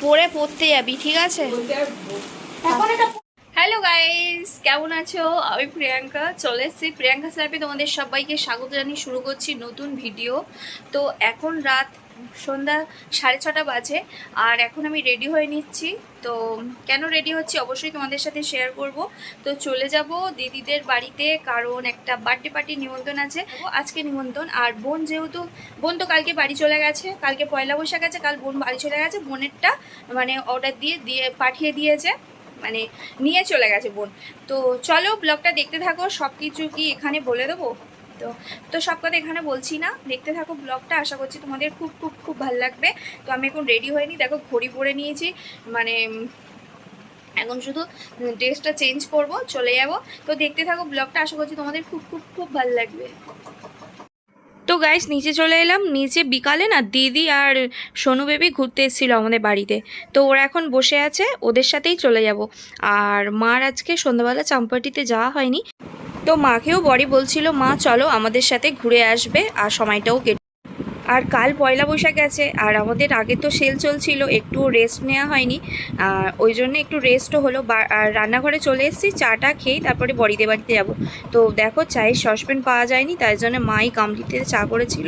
পড়ে পড়তে যাবি, ঠিক আছে? হ্যালো গাইস, কেমন আছো? আমি প্রিয়াঙ্কা চলে এসেছি প্রিয়াঙ্কা স্ল্যাপে। তোমাদের সবাইকে স্বাগত জানিয়ে শুরু করছি নতুন ভিডিও। তো এখন রাত সন্ধ্যা 6:30 বাজে, আর এখন আমি রেডি হয়ে নিচ্ছি। তো কেন রেডি হচ্ছি অবশ্যই তোমাদের সাথে শেয়ার করব। তো চলে যাব দিদিদের বাড়িতে, কারণ একটা বার্থডে পার্টির নিমন্ত্রণ আছে আজকে নিমন্ত্রণ। আর বোন তো কালকে বাড়ি চলে গেছে, কালকে পয়লা বৈশাখ আছে, কাল বোন বাড়ি চলে গেছে। বোনেরটা মানে অর্ডার দিয়ে পাঠিয়ে দিয়েছে, মানে নিয়ে চলে গেছে বোন। তো চলো ব্লগটা দেখতে থাকো, সব কিছু কি এখানে বলে দেবো? তো সব কথা এখানে বলছি না, দেখতে থাকো ব্লগটা। আশা করছি তোমাদের খুব খুব খুব ভালো লাগবে। তো আমি এখন রেডি হয়নি, দেখো ঘড়ি পরে নিয়েছি, মানে এখন শুধু ড্রেসটা চেঞ্জ করব, চলে যাব। তো দেখতে থাকো ব্লগটা, আশা করছি তোমাদের খুব খুব খুব ভালো লাগবে। তো গাইস নিচে চলে এলাম। নিচে বিকালে না দিদি আর সোনু বেবি ঘুরতে এসেছিলো আমাদের বাড়িতে। তো ওরা এখন বসে আছে, ওদের সাথেই চলে যাব। আর মার আজকে সন্ধ্যাবেলা চাম্পাটিতে যাওয়া হয়নি, তো মাকেও বড়ি বলছিল মা চলো আমাদের সাথে ঘুরে আসবে, আর সময়টাও কেটে। আর কাল পয়লা বৈশাখ গেছে, আর আমাদের আগে তো সেল চলছিল, একটু রেস্ট নেওয়া হয়নি, আর ওই জন্য একটু রেস্টও হলো। আর রান্নাঘরে চলে এসেছি, চাটা খেয়ে তারপরে বড়িতে বাড়িতে যাব। তো দেখো চায়ের সসপ্যান পাওয়া যায়নি, তাই জন্য মাই গামলিতে চা করেছিল।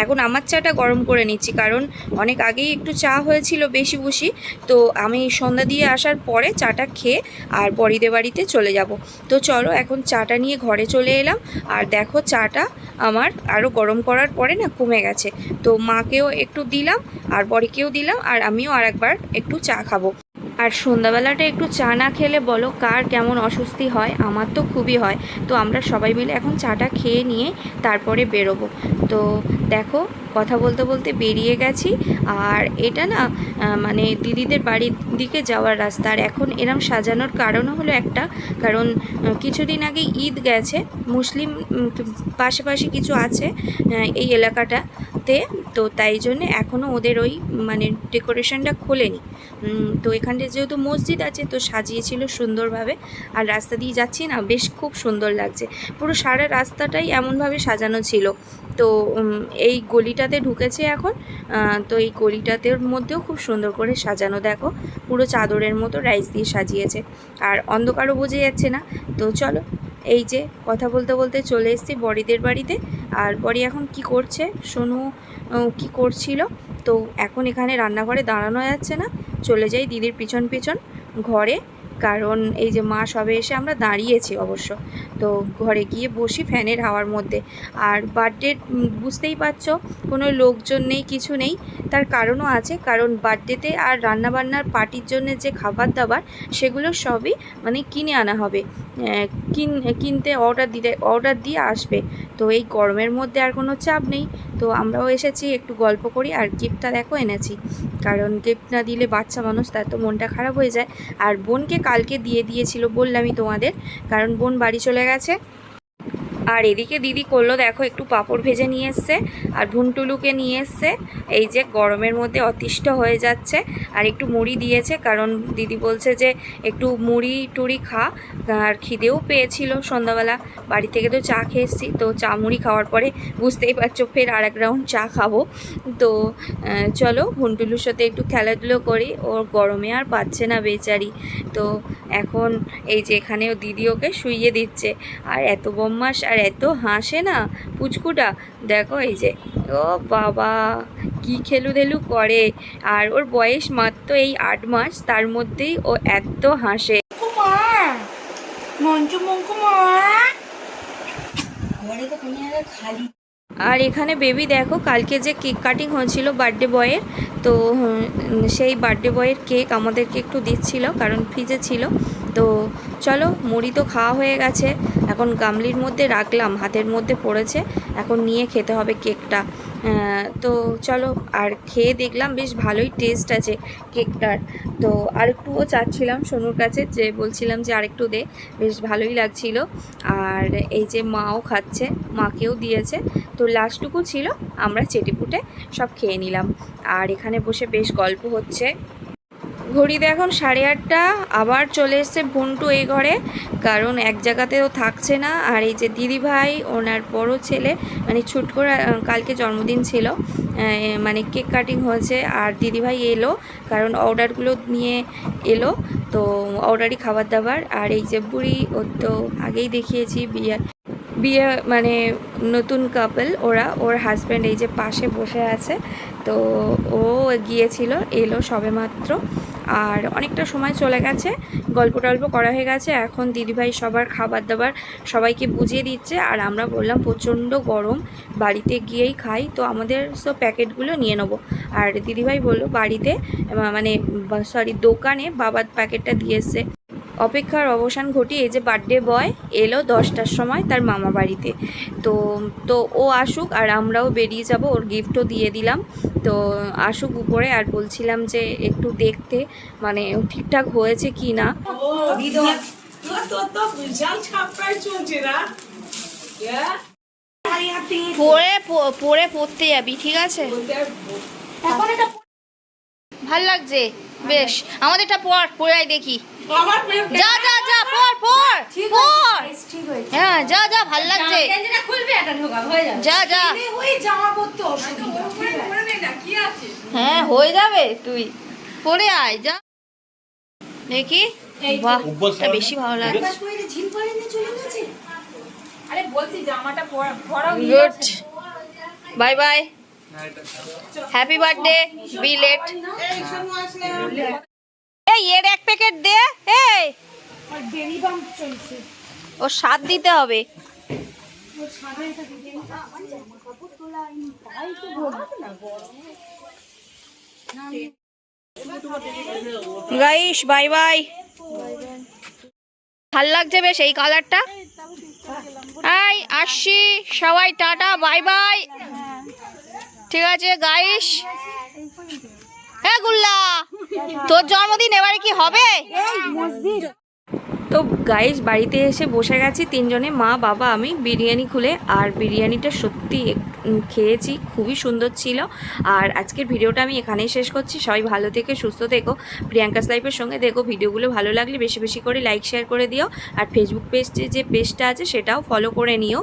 এখন আমার চাটা গরম করে নিচ্ছি, কারণ অনেক আগেই একটু চা হয়েছিল বেশি বসি। তো আমি সন্ধ্যা দিয়ে আসার পরে চাটা খেয়ে আর বড়িতে বাড়িতে চলে যাব। তো চলো এখন চাটা নিয়ে ঘরে চলে এলাম। আর দেখো চাটা আমার আরও গরম করার পরে না কমে গেছে। তো মাকেও একটু দিলাম আর বড়িকেও দিলাম, আর আমিও আর একবার একটু চা খাবো। আর সন্ধ্যাবেলাটা একটু চা না খেলে বলো কার কেমন অস্বস্তি হয়? আমার তো খুবই হয়। তো আমরা সবাই মিলে এখন চাটা খেয়ে নিয়ে তারপরে বেরোবো। তো দেখো কথা বলতে বলতে বেরিয়ে গেছি। আর এটা না মানে দিদিদের বাড়ির দিকে যাওয়ার রাস্তা। আর এখন এরম সাজানোর কারণও হলো একটা, কারণ কিছুদিন আগে ঈদ গেছে, মুসলিম পাশাপাশি কিছু আছে এই এলাকাটাতে। তো তাই জন্যে এখনও ওদের ওই মানে ডেকোরেশনটা খোলেনি। তো এখানটা যেহেতু মসজিদ আছে, তো সাজিয়েছিল সুন্দরভাবে। আর রাস্তা দিয়ে যাচ্ছি না, বেশ খুব সুন্দর লাগছে। পুরো সারা রাস্তাটাই এমনভাবে সাজানো ছিল। তো এই গলিটাতে ঢুকেছে এখন। তো এই গলিটাতের মধ্যেও খুব সুন্দর করে সাজানো, দেখো পুরো চাদরের মতো রাইস দিয়ে সাজিয়েছে। আর অন্ধকারও বোঝা যাচ্ছে না। তো চলো এই যে কথা বলতে বলতে চলে এসেছি বড়িদের বাড়িতে। আর বড়ি এখন কি করছে, সোনু কি করছিল। তো এখন এখানে রান্নাঘরে দাঁড়ানো যাচ্ছে না, চলে যাই দিদির পিছন পিছন ঘরে, কারণ এই যে মা সবে এসে আমরা দাঁড়িয়েছি অবশ্য। তো ঘরে গিয়ে বসি ফ্যানের হাওয়ার মধ্যে। আর বার্থডে বুঝতেই পারছো, কোনো লোকজন নেই, কিছু নেই। তার কারণও আছে, কারণ বার্থডেতে আর রান্নাবান্নার পার্টির জন্য যে খাবার দাবার সেগুলো সবই মানে কিনে আনা হবে, কিনতে অর্ডার দিয়ে আসবে। তো এই গরমের মধ্যে আর কোনো চাপ নেই। তো আমরাও এসেছি একটু গল্প করি। আর গিফটটা দেখো এনেছি, কারণ গিফট না দিলে বাচ্চা মানুষ, তার তো মনটা খারাপ হয়ে যায়। আর বোনকে কালকে দিয়ে দিয়েছিল বললামই তোমাদের, কারণ বোন বাড়ি চলে গেছে। আর এদিকে দিদি করলো দেখো একটু পাঁপড় ভেজে নিয়ে এসছে, আর ভুনটুলুকে নিয়ে এসছে। এই যে গরমের মধ্যে অতিষ্ঠ হয়ে যাচ্ছে। আর একটু মুড়ি দিয়েছে, কারণ দিদি বলছে যে একটু মুড়ি টুড়ি খা। আর খিদেও পেয়েছিল সন্ধ্যাবেলা, বাড়ি থেকে তো চা খেয়ে এসছি। তো চা মুড়ি খাওয়ার পরে বুঝতেই পারছো ফের আর এক রাউন্ড চা খাবো। তো চলো ভুনটুলুর সাথে একটু খেলাধুলো করি, ওর গরমে আর পাচ্ছে না বেচারি। তো এখন এই যে এখানেও দিদি ওকে শুইয়ে দিচ্ছে। আর এত বদমাস আর এত হাসে না পুচকুটা, দেখো এই যে ও বাবা কি খেলুদেলু করে। আর ওর বয়স মাত্র এই 8 মাস, তার মধ্যেই ও এত হাসে। আর এখানে বেবি দেখো কালকে যে কেক কাটিং হয়েছিল বার্থডে বয়ের, তো সেই বার্থডে বয়ের কেক আমাদেরকে একটু দিচ্ছিল, কারণ ফ্রিজে ছিল। তো চলো মুড়ি তো খাওয়া হয়ে গেছে, এখন গামলির মধ্যে রাখলাম, হাতের মধ্যে পড়েছে, এখন নিয়ে খেতে হবে কেকটা। তো চলো আর খেয়ে দেখলাম বেশ ভালোই টেস্ট আছে কেকটার। তো আরেকটুও চাচ্ছিলাম সোনুর কাছে, যে বলছিলাম যে আরেকটু দে, বেশ ভালোই লাগছিল। আর এই যে মাও খাচ্ছে, মাকেও দিয়েছে। তো লাস্টটুকু ছিল, আমরা চেটেপুটে সব খেয়ে নিলাম। আর এখানে বসে বেশ গল্প হচ্ছে। ঘড়িতে এখন 8:30। আবার চলে এসছে ভুন্টু এই ঘরে, কারণ এক জায়গাতেও থাকছে না। আর এই যে দিদিভাই, ওনার বড় ছেলে, মানে ছুট করে কালকে জন্মদিন ছিল, মানে কেক কাটিং হয়েছে, আর দিদিভাই এলো কারণ অর্ডারগুলো নিয়ে এলো, তো অর্ডারই খাবার দাবার। আর এই যে বুড়ি, ওর তো আগেই দেখিয়েছি বিয়ে বিয়ে মানে নতুন কাপল ওরা, ওর হাজব্যান্ড এই যে পাশে বসে আছে, তো ও গিয়েছিল, এলো সবেমাত্র। আর অনেকটা সময় চলে গেছে, গল্প টল্প করা হয়ে গেছে। এখন দিদিভাই সবার খাবার দাবার সবাইকে বুঝিয়ে দিচ্ছে, আর আমরা বললাম প্রচণ্ড গরম, বাড়িতে গিয়েই খাই, তো আমাদের সব প্যাকেটগুলো নিয়ে নেবো। আর দিদিভাই বললো বাড়িতে মানে সরি দোকানে বাবার প্যাকেটটা দিয়ে এসছে। অপেক্ষার অবসান ঘটিয়ে এই যে বার্থডে বয় এলো 10টার সময় তার মামা বাড়িতে, তো তো ও আসুক আর আমরাও বেরিয়ে যাব, ওর গিফটও দিয়ে দিলাম। তো আসুক উপরে, আর বলছিলাম যে একটু দেখতে মানে ঠিকঠাক হয়েছে কি না। পরে পড়তে যাবি, ঠিক আছে? ভাল লাগছে বেশ, আমাদেরটা পরে দেখি। যা যা যা পর পর পর, হ্যাঁ যা যা, ভাল লাগছে, যা যা, হ্যাঁ হয়ে যাবে, তুই পরে আয় যা দেখি। বাহ, বেশি ভালো লাগছে। Good, bye bye, happy birthday বিলেট। এই এর এক প্যাকেট দে, এই ও স্বাদ দিতে হবে। গাইস বাই বাই, ভাল লাগছে বেশ এই কালারটা। এই আসছি সবাই, টাটা বাই বাই, ঠিক আছে গাইস। হ্যাঁ গুল্লা, তোর জন্মদিন এবারে কি হবে? তো গাইস বাড়িতে এসে বসে গেছি তিনজনে, মা বাবা আমি, বিরিয়ানি খুলে। আর বিরিয়ানিটা সত্যি খেয়েছি, খুবই সুন্দর ছিল। আর আজকের ভিডিওটা আমি এখানেই শেষ করছি। সবাই ভালো থেকে সুস্থ থেকো, প্রিয়াঙ্কাস লাইফের সঙ্গে দেখো। ভিডিওগুলো ভালো লাগলে বেশি বেশি করে লাইক শেয়ার করে দিও, আর ফেসবুক পেজে যে পেজটা আছে সেটাও ফলো করে নিও।